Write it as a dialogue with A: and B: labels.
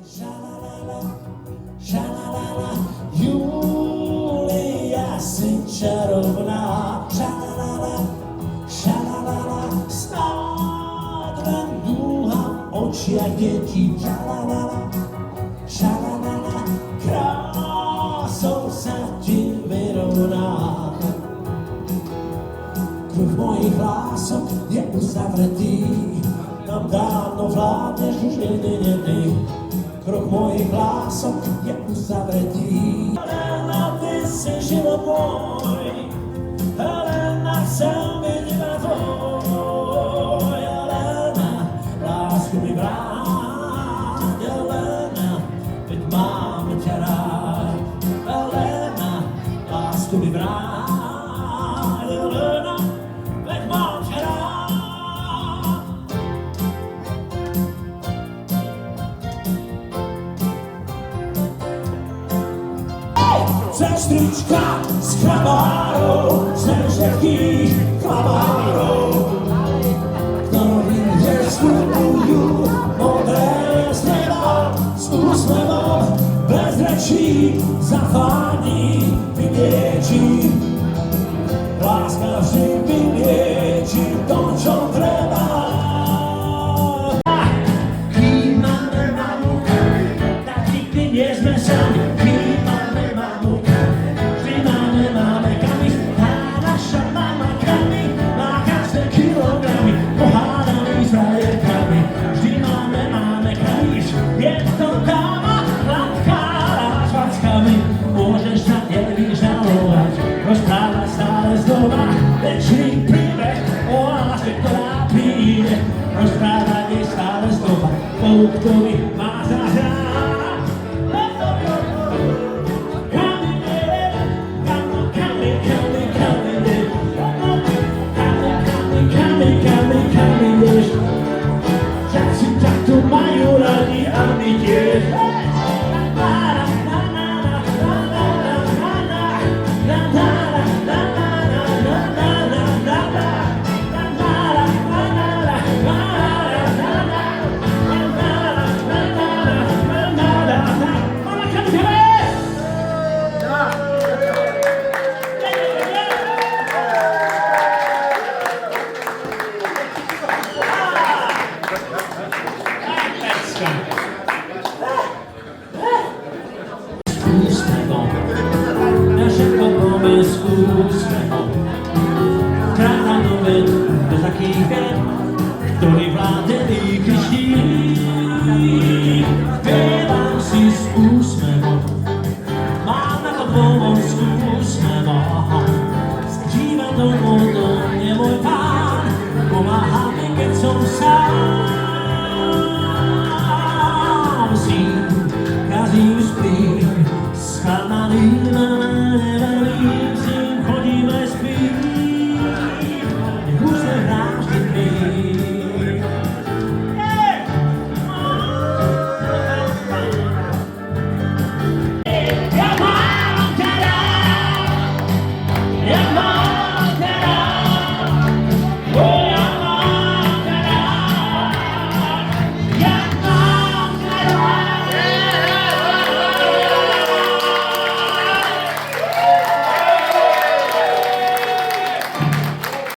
A: Sha-la-la-la, sha-la-la-la, Julia si čarovná. Sha-la-la-la, sha-la-la-la, snad len dúham očiach detí. Sha-la-la-la, sha-la-la-la, krásou sa ti vyrovná. Kruh mojich lások je uzavretý, nám dávno vládneš už jedný. Kruh mojich lások je uzavretý. Helena, ty si život môj, Helena, chcem byť iba tvoj. Helena, lásku mi vráť, Helena, veď mám ťa rád. Helena, lásku mi vráť, Helena, veď mám ťa rád. Sestrička z klamárov, sem všetkých klamárov, ktorí vstupujú modré z neba, s úsmevom bez rečí, zafáni, vyliečí. Láska vždy vyliečí to, čo treba. Kým máme mamu, tak nikdy nie sme sami. Môžeš sa nevyžalovať, rozprávať stále znova večný príbeh o láske, ktorá príde. Rozprávať jej stále znova, ktorý má zahrať. Všetci takto majú radi a my tiež. Úsmevom